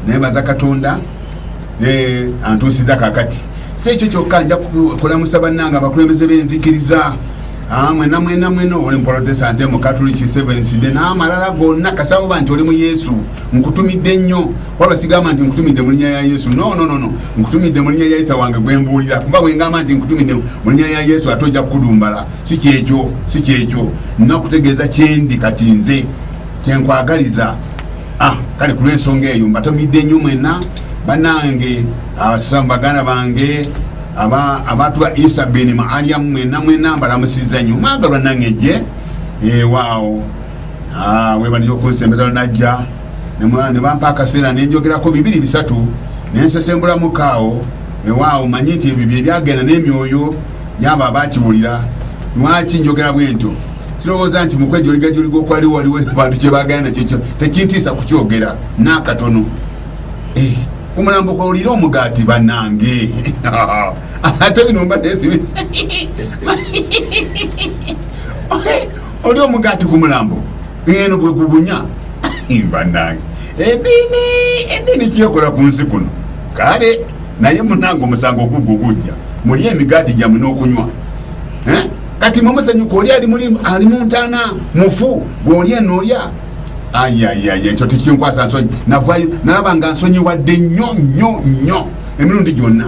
nebaza Katonda ne antusiza kakati sekyo kyokka nja kulamusa bannanga abakulembeze b'enzikiriza mwena oli muprotestante mu Catholic Seventh Day n'amalala gonna kasaba banti oli mu Yesu nkutumidde nnyo wala sigamba nti nkutumidde mu linnya ya Yesu no nkutumidde mu linnya ya Yesu wange gwembuulira kuba bwe ngamba nti nkutumidde mu linnya ya Yesu atojja kudumbala si kyekyo nakutegeeza kyendi kati nze kyenkwagaliza kale ku lw'ensonga eyo mbatomidde nnyo mwena bannange abasambagana bange abantu ba Isa beni maalia mwena mbalamusiza nnyo mwagalwa nangeje waawo webali okonsembeza najja ne bampa akaseera nenjogerako 2-3 nensesembula mukaawo waawo manyi nti ebyo byagenda n'emyoyo nyaba abakiwulira lwaki njogera bwentyo kirowooza nti mukwejo ligajuliga okwali waliwo abantu kyebagana kyekyo tekintiisa kukyogera nakatono umulambo kwa ulira omugaati bannange ate bino mbadde oli omugaati ku mulambo eno bwe gubunya bannange edini kyekola ku nsi kuno kale naye munange omusango okugugujja muli emigaati gyamu n'okunywa kati mumusanyuka oli ali mu ntaana mufu bw'oli enoolya ekyo tekinkwasa nsonyi navayo nalaba nga nsonyiwadde nnyo emirundi gyonna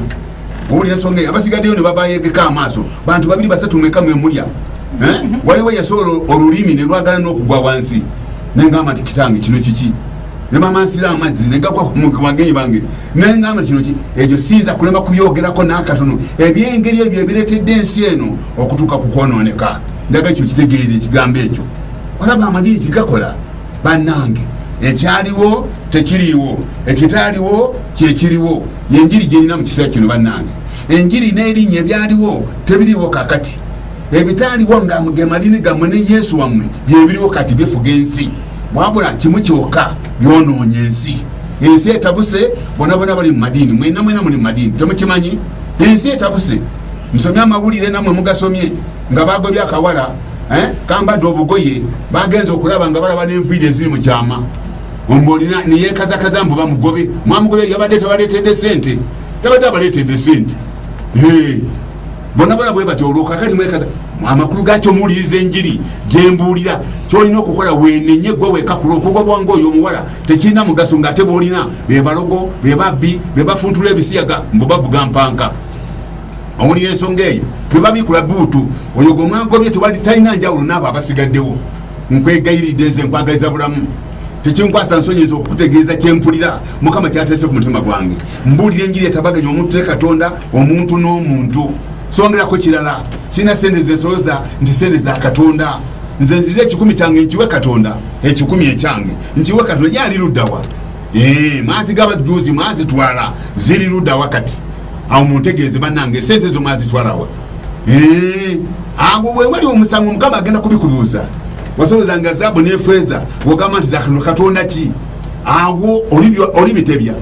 owuli ensonga eyo abasigaddeyo ne babayegeka amaaso bantu 2-3 mweka mwe mulya waliwo yasobola olulimi ne lwagala n'okugwa wansi nengamba nti kitange kino kiki ne bamansira amazzi negagwa ku bagenyi bange nengamba kino ki ekyo siyinza kulema kubyogerako n'akatono ebyengeri ebyo ebireetedde ensi eno okutuuka ku kwonooneka njaga ekyo kitegeere ekigambo ekyo olaba amadini kigakola bannange ekyaliwo tekiriiwo ekitaaliwo kyekiriwo yenjiri gyerina mu kiseera kino bannange enjiri n'erinnya ebyaliwo tebiriiwo kakati ebitaaliwo nga gemalini gammwe ne Yesu wammwe byebiriwo kati bifuga ensi wabula kimu kyokka byonoonye ensi etabuse bonabona bali mu madini mwena muli mu madini temukimanyi ensi etabuse nsomye amawulire namwe mugasomye nga bagobye akawala kambadde obugoye bagenza okulaba nga balaba n'enviiri eziri mu kyama ombolina niyekazakaza mbu bamugobe mwamugobe yabadde tebaleetedde sente tabadde abaleetedde sente bonna bwe batyo olwokakati mwekaza amakulu gaakyo muwuliriza enjiri gyembuulira kyolina okukola wenenye gwe wekakula okugwa bwange oyo omuwala tekirina mugaso ng'ate boolina bebalogo bebabbi bebafuntula ebisiyaga mbu bavuga mpanka owulira ensonga eyo bebabikula buutu oyo gwe mwagobye talina njawulo n'abo abasigaddewo nkwegayiridde nze nkwagaliza bulamu tekinkwasa nsonyiza okukutegeeza kyempulira mukama kyateese ku mutima gwange mbuulira enjiri etabaganya omuntu ne Katonda omuntu n'omuntu songerako kirala sina sente zensoloza nti sente za Katonda nze nzirira 10 kyange nkiwe Katonda 10 ekyange nkiwe Katonda yali luddawa maazi g'abajuuzi mwazitwala ziri luddawa kati awo muntegeeze bannange sente zo mwazitwalawa ago bwe wali omusango mukama agenda kubikuluuza wasoloza nga zaabu ne feeza wogamba nti za Katonda ki ago olibitebya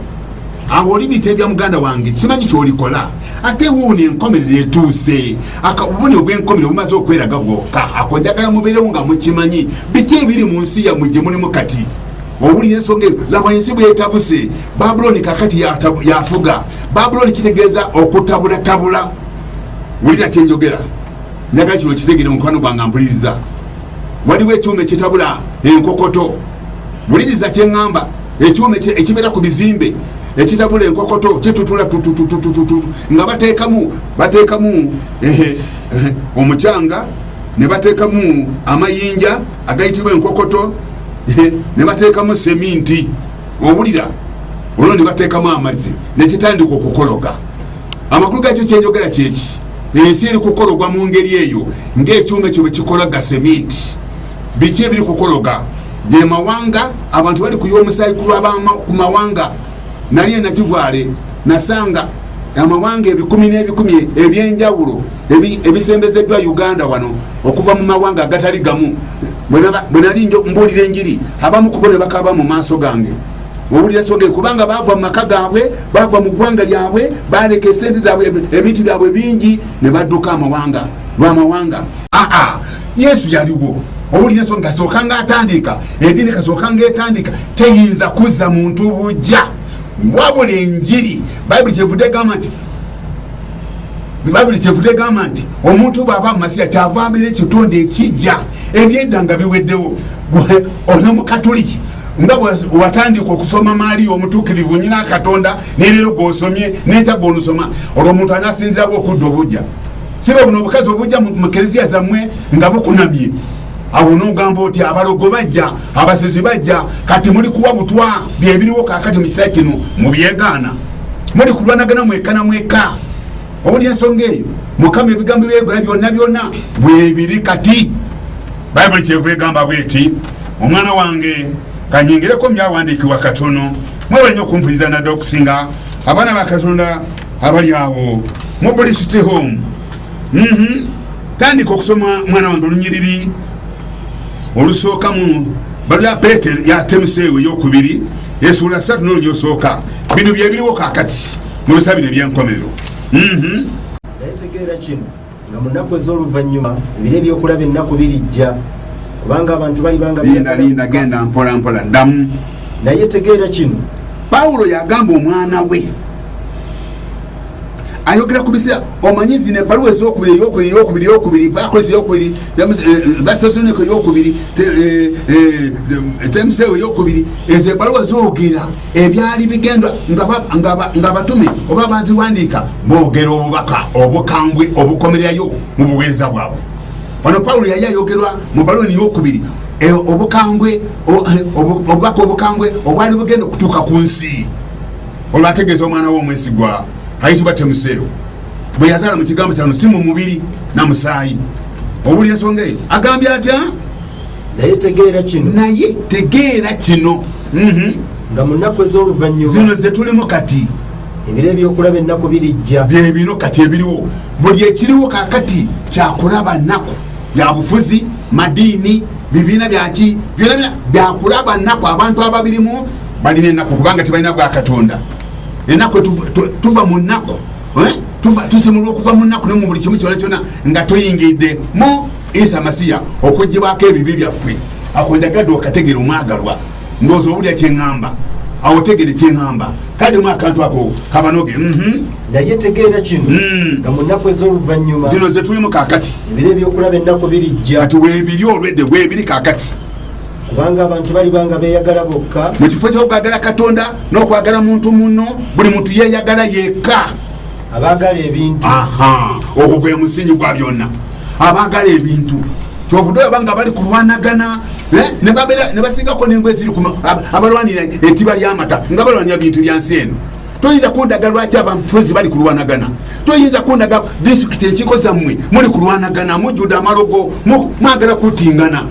ago olibitebya muganda wange kimanyi kyolikola ate wuuni enkomerero etuuse akabuboni obw'enkomerero bumaze okweraga bwokka akonjagala mubeerewo nga mukimanyi biki ebiri mu nsi yammwe gye mulimu kati owulira ensonga eyo laba ensi bweyetabuse Babuloni kakati yafuga Babuloni kitegeeza okutabulatabula wulira kyenjogera njagala kino kitegere mu mukwano gwange mpuliriza waliwo ekyuma ekitabula enkokoto wuliriza kyeŋŋamba ekyuma ekibeera ku bizimbe ekitabula enkokoto kitutula nga bateekamu omucanga ne bateekamu amayinja agayitibwa enkokoto ne bateekamu seminti owulira olwo ne bateekamu amazzi nekitandika okukologa amakulu gakyo kyenjogera kyeki ensi eri kukologwa mu ngeri eyo ng'ekyuma ekyo bwe kikolaga seminti biki ebiri kukologa ge mawanga abantu bali kuya omusaayi ku mawanga nali nakivaale nasanga amawanga 10 ebyenjawulo ebisembezeddwa Uganda wano okuva mu mawanga agatali gamu bwe nali mbuulira enjiri abamu ku bo ne bakaba mu maaso gange owulira ensonga kubanga baava mu maka gaabwe baava mu ggwanga lyabwe baleka esente zaabwe ebintu byabwe bingi ne badduka lw'amawanga Yesu yaliwo owulira ensonga kasooka ng'atandika eddiini kasooka ng'etandika teyinza kuzza muntu bujja wabula enjiri Bible kyevudde gamba nti omuntu bw'aba mu masiya kyava abeera ekitonde ekijja ebyedda nga biweddewo. Ono mukatoliki nga watandika okusoma maali omutuukirivu nyina Katonda n'erero gw'osomye n'enkya gw'onosoma olwo omuntu anasinzirako okudda obujja. Siba buno obukazi obujja mu kereziya zammwe nga bukunamye. Awo n'ogamba oti abalogo bajja, abasezi bajja, kati muli kuwa butwa byebiriwo kaakati mu kiseera kino mu byegaana. Muli kulwanagana mweka. Owulira ensonga eyo Mukama ebigambo byonna byonna bwebiri kati. Bayibuli kyevu egamba bweti, omwana wange kanyingireko byawandiikibwa katono mwebale nnyo okumpuliriza nadde okusinga abaana ba Katonda abali awo mu Bulisiti home. Tandika okusoma mwana wange olunyiriri olusooka mu balula Peetero yatemuseewo ey'okubiri essuula 3 n'olunyosooka. Bino byebiriwo kaakati mu bisabire ebyenkomerero. Nayetegeera kino nga mu nnaku ez'oluvannyuma ebiro ebyokulaba ennaku birijja kubanga abantu balibanga linda genda mpola ddamu. Nayetegeera kino Pawulo yagamba omwana we ayogera ku biseera omanyi zino ebbaluwa ey'okubiri bakolesa ey'okubiri Batesalonike ey'okubiri Timoseewo ey'okubiri ezo ebbaluwa zoogera ebyali bigenda nga abatume oba baziwandiika boogera obubaka obukambwe obukomererayo mu buweereza bwabwe. Wano Pawulo yali ayogerwa mu bbaluwa ey'okubiri obukambwe obubaka obukambwe obwali bugenda okutuuka ku nsi. Olwo ategeeza omwana w'omwesigwa ayitibwa Timoseewo bwe yazaala mu kigambo kyano si mu mubiri na musaayi. Owulira ensonga eyo agambye atya? Naye tegeera kino nga mu nnaku ez'oluvannyuma zino ze tulimu kati ebiro ebyokulaba ennaku birijja. Bye bino kati ebiriwo. Buli ekiriwo kaakati kyakulaba nnaku bya bufuzi, madiini, bibiina byaki byonna byakulaba nnaku. Abantu ababirimu balina ennaku kubanga tebalina bwa Katonda. Ennaku tuva mu nnaku tusimulwa okuva mu nnaku ne mu buli kimu kyona kyona nga tuyingidde mu Isa Masiya okuggyibwako ebibi byaffe. Ako njagadde okategera omwagalwa ndowooza owulira kyeŋŋamba awo tegere kyeŋŋamba kale mu akantu ako kabanoge. Naye tegeera kino nga mu nnaku ez'oluvannyuma zino ze tulimu kaakati ebiro ebyokulaba ennaku birijja. Kati weebiri olwedde weebiri kaakati kubanga abantu balibanga beeyagala bokka mu kifo ky'okwagala Katonda n'okwagala muntu munno. Buli muntu yeeyagala yekka. Abaagala ebintu ogwo gwe musingi gwa byonna. Abaagala ebintu kyovudde obanga bali kulwanagana ne basingako n'engo eziri abalwanira ettiba ly'amata nga balwanira bintu bya nsi eno. Toyinza kundaga lwaki abafuzi bali kulwanagana. Toyinza kundaga disitulikiti enkiiko zammwe muli kulwanagana mujjudde amalogo mwagala kutingana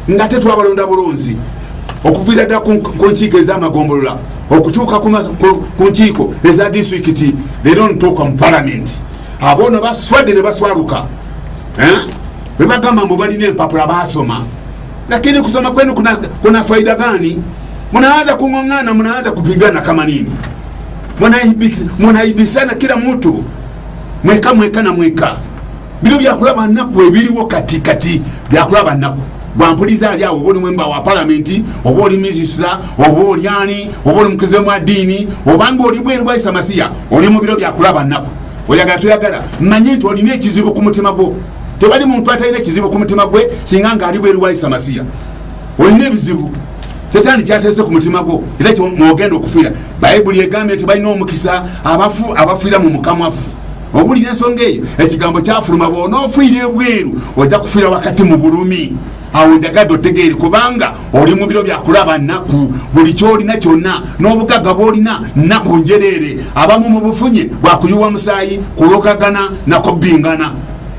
nga tetwabalonda bulunzi okuviira ddala ku nkiiko ez'amagombolola okutuuka ku nkiiko eza disitulikiti leero ntuuka mu palamenti. Abono baswadde ne baswaluka bebagamba mbu balina empapula basoma, lakini kusoma kwenu kuna faida gani? Munaanza kung'ong'ana, munaanza kupigana kama nini? Munaibisana kila mtu mweka na mweka. Bino byakulaba nnaku ebiriwo kati byakulaba nnaku. Bwampuliza ali awo obuli mwemba wa palamenti oba oli minisita oba oli ani oba oli mukulembeze wa ddiini obanga oli bweru bwa Isa Masiya oli mu biro byakulaba nnaku. Oyagala toyagala manye nti olina ekizibu ku mutima gwo. Tebali muntu atalina ekizibu ku mutima gwe singa nga ali bweru bwa Isa Masiya. Olina ebizibu Tetani kyatese ku mutima gwo era kyo mwogenda okufiira. Bayibuli egambye nti balina omukisa abafiira mu Mukama waffe. Obuli n'ensonga eyo ekigambo kyafuluma bw'onoofiira ebweru ojja kufiira wakati mu bulumi. Awo njagadde otegeere kubanga oli mu biro byakulaba nnaku. Buli kyolina kyonna n'obugagga bw'olina nnaku njereere. Abamu mu bufunye bwakuyuwa musaayi kulokagana nakubbingana.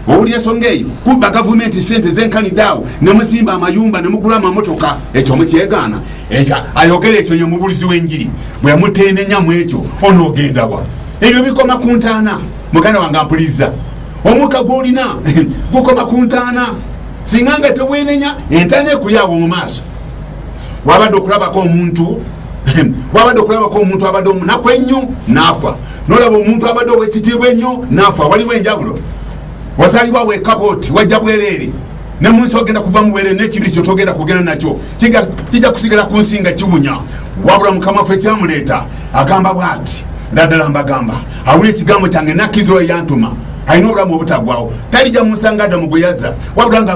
Owulira ensonga eyo kuba gavumenti sente zenkanidaawo ne muzimba amayumba ne mugula amamotoka ekyo mukyegaana. Ekyo ayogera ekyo ye mubulizi w'enjiri bwe muteenenya mu ekyo onoogenda wa. Ebyo bikoma ku ntaana muganda wange ampuliza. Omuka gw'olina gukoma ku ntaana singa nga teweenenya entaana ekulyawo mu maaso. Wabadde okulabako omuntu abadde omunaku ennyo n'afa, n'olaba omuntu abadde ow'ekitiibwa ennyo n'afa. Waliwo enjawulo. Wazalibwa weka bwoti wajja bwereere ne munsi ogenda kuva muwere n'ekintu ekyo togenda kugenda nakyo kijja kusigala ku nsinga kiwunya wabula mukama waffe kyamuleeta agamba bw'ati ddala mbagamba awulira ekigambo kyange nakkizo eyantuma alina obulamu obutagwawo talijja munsanga Adamu gwe yazza wabula nga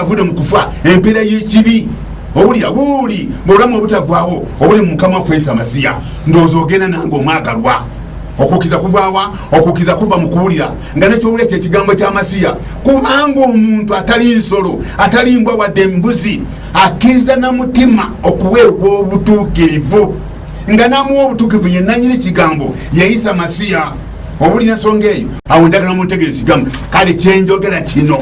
avudde mu kufa empeera y'ekibi owulira buuli bw'obulamu obutagwawo obuli mu mukama waffe Yesu Masiya ndowooza ogenda nange omwagalwa okukiza kuvaawa okukiza kuva mu kuwulira nga nekyowulira ekyo ekigambo kya Masiya kubanga omuntu atali nsolo atali mbwa wadde embuzi akkiriza na mutima okuweebwa obutuukirivu nga namuwa obutuukirivu ye nanyini kigambo yeeyisa Masiya owulira ensonga eyo awo njagala muntegeeza ekigambo kale kyenjogera kino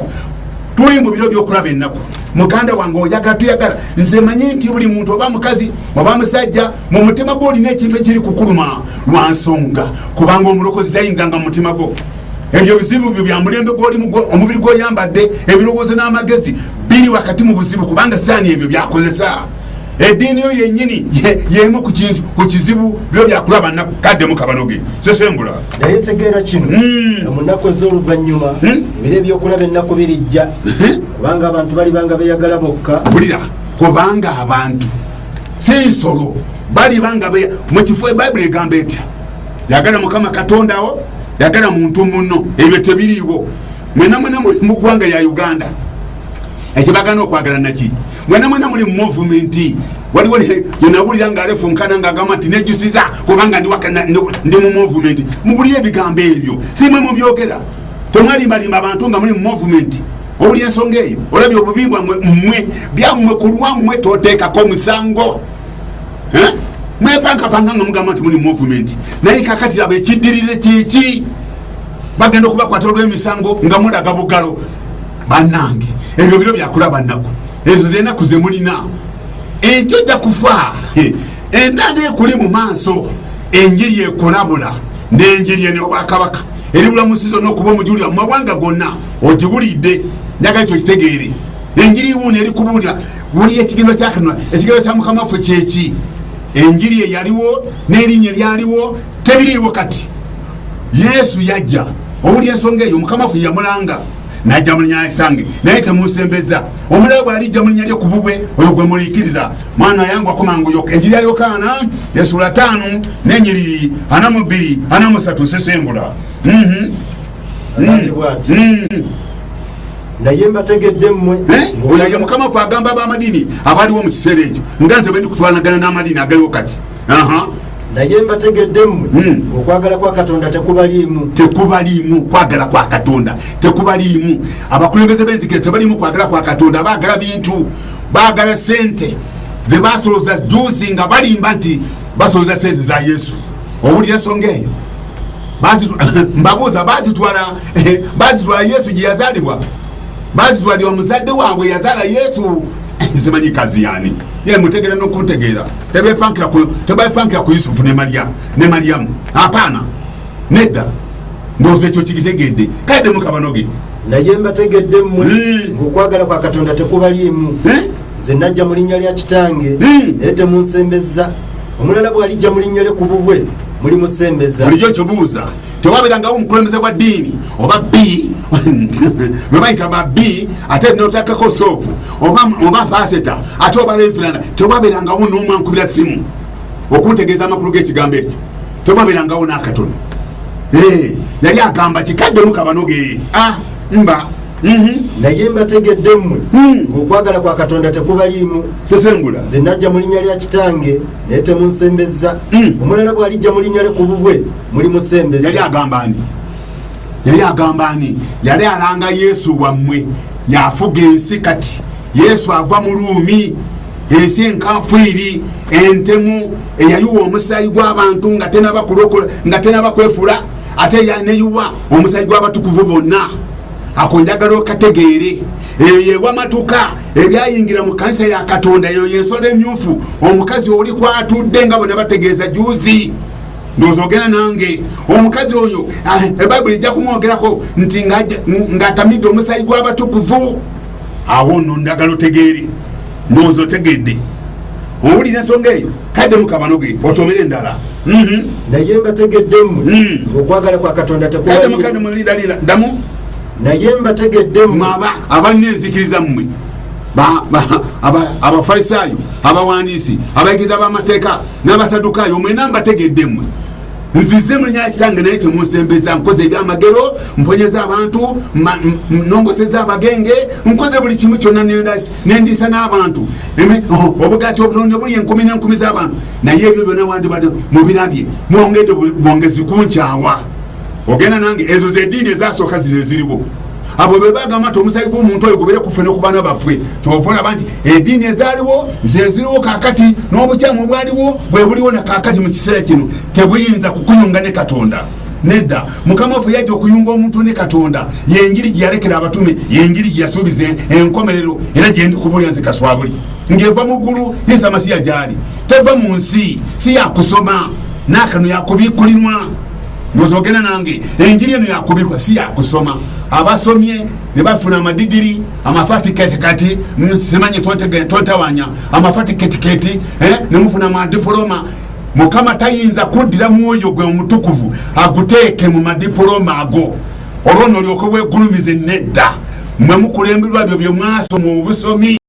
tuli mu biro by'okulaba ennaku muganda wange oyagala tuyagala nze manyi nti buli muntu oba mukazi oba musajja mu mutima gwo olina ekintu ekiri kukuluma lwa nsonga kubanga omulokozi tayingiranga mu mutima gwo ebyo bizibu byo bya mulembe gw'olimu omubiri gw'oyambadde ebirowoozo n'amagezi biri wakati mu buzibu kubanga saani ebyo byakozesa eddiini yo yennyini yemu ku kizibu biro byakulaba nnaku kaddemu kabanoge sesembula naye tegeera kino mu nnaku ez'oluvannyuma ebiro ebyokulaba ennaku birijja kubanga abantu balibanga beyagala bokka bulira kubanga abantu si nsolo balibanga mu kifo ebayibuli egamba etya yagala mukama katondawo yagala muntu munno ebyo tebiriiwo mwena mu ggwanga lya Uganda ekibagana okwagala naki mwena muli mu movement waliwo yenawulira nga alefunkana nga agamba nti nejjusiza kubanga ndi mu movement mubulire ebigambo ebyo simwe mubyogera temwalimbalimba abantu nga muli mu movement owulira ensonga eyo olabye obubi bwammwe mmwe byammwe ku lwammwe toteekako musango mwepankapanga nga mugamba nti muli mu movement naye kakati laba ekiddirire kiki bagenda okubakwata olw'emisango nga mulaga bugalo bannange ebyo biro byakulaba nnaku ezo zenaku ze mulina ente ojja kufa entanda ekuli mu maaso enjiri ekulabula n'enjiri ene obwakabaka eri bulamusizo n'okuba omujulira mu mawanga gonna ogiwulidde njagala ekyo kitegeere enjiri wuuna eri kubuulira wulira ekigendo kyakanwa ekigendo kya mukama waffe kyeki enjiri eyaliwo n'erinnya eryaliwo tebiriiwo kati Yesu yajja owulira ensonga eyo mukama waffe yamulanga najja mu linnya lyange naye temunsembeza omulabe bw'alijja mu linnya lye ku bubwe oyo gwe muliikiriza mwana yangu akomanguyoka enjiri ya Yokaana Esula 5 n'ennyiriri 42 43 sesembula naye mbategedde mmwe oyo ye mukama waffe agamba ab'amadiini abaliwo mu kiseera ekyo nga nze bwe ndi kutwalagana n'amadiini agaliwo kati naye mbategedde mmwe okwagala kwa Katonda tekubaliimu kwagala kwa Katonda tekubaliimu abakulembeze b'enzikiriza tebaliimu kwagala kwa Katonda baagala bintu baagala sente ze basolooza juuzi nga balimba nti basolooza sente za Yesu owulira ensonga eyo mbabuuza bazitwala Yesu gye yazaalibwa bazitwalira omuzadde waabwe yazaala Yesu zimanyi kazi yani ye mutegera n'okuntegeera tebeepankira ku Yusufu ne Mariyamu apana nedda ndowooza ekyo kikitegedde kadde mukabanoge naye mbategedde mmwe ng'okwagala kwa Katonda tekubaliimu nze najja mu linnya lya kitange naye temunsembeza omulala bw'alijja mu linnya lye ku bubwe mulimusembeza bulijjo kyobuuza tewabeerangawo omukulembeze gwa ddiini oba bbi bwe bayita ba bbi ate notakako soopu oba paseta ate oba reveranda tewabeerangawo n'omu ankubira simu okuntegeeza amakulu g'ekigambo ekyo tewabeerangawo n'akatono yali agamba kikaddemu kabanoge mba naye mbategedde mmwe ng'okwagala kwa Katonda tekubaliimu sesengula nze najja mu linnya lya kitange naye temunsembeza omulala bw'alijja mu linnya lye ku bubwe mulimusembeza yali agamba ani yali alanga Yesu wammwe yafuga ensi kati Yesu ava mu Ruumi ensi enkanfuiri entemu eyayiwa omusaayi gw'abantu nga tenabakwefuula ate yaneyuwa omusaayi gw'abatukuvu bonna akonjagala okategeere ewamatuka ebyayingira mu kanisa ya Katonda eyo yensolo emyufu omukazi oli kwatudde nga bonna bategeeza juuzi ndowooza ogenda nange omukazi oyo ebayibuli ejja kumwogerako nti ng'atamidde omusaayi gw'abatukuvu awo nno ndagala otegeere ndowooza otegedde owulira ensonga eyo kadde mukabanoge otomere endala naye mbategedde mmwe ng'okwagala kwa Katonda tekubaliimu damu naye mbategeddemu abanenzikiriza mmwe abafarisayo abawandiisi abayigiza b'amateeka n'abasadukaayo mwena mbategedde mmwe nzize mu linnya lya kitange naye temunsembeza nkoze ebyamagero mponyeza abantu nongoseza abagenge nkoze buli kimu kyonna nendiisa n'abantu obugaati obulonde buli enkumi n'enkumi z'abantu naye ebyo byonna wandibadde mubirabye mwongedde bwongezi kunkyawa ogenda nange ezo zeddiini ezasooka zino eziriwo abo be bagamba nti omusayi gw'omuntu oyo gubere kufe ne ku baana baffe tovolaba nti eddiini ezaaliwo zeziriwo kaakati n'obukyamu obwaliwo bwe buliwo na kaakati mu kiseera kino tebuyinza kukuyunga ne Katonda nedda mukama waffe yajja okuyunga omuntu ne Katonda yenjiri gye yalekera abatume yenjiri gye yasuubiza enkomerero era gye ndi kubuulira nze Kaswabuli ng'eva mu ggulu Yesu Amasiya gy'ali teva mu nsi si yakusoma n'akano yakubikulinwa nozogenda nange enjiri eno yakubikwa si yakusoma abasomye ne bafuna amadigiri amafatiketi simanyi tontawanya amafatiketi ne mufuna amadiploma mukama tayinza kuddira mwoyo gwe omutukuvu aguteeke mu madiploma ago olwo nolyoka bwegulumize nedda mwe mukulemberwa byo bye mwasoma obusomi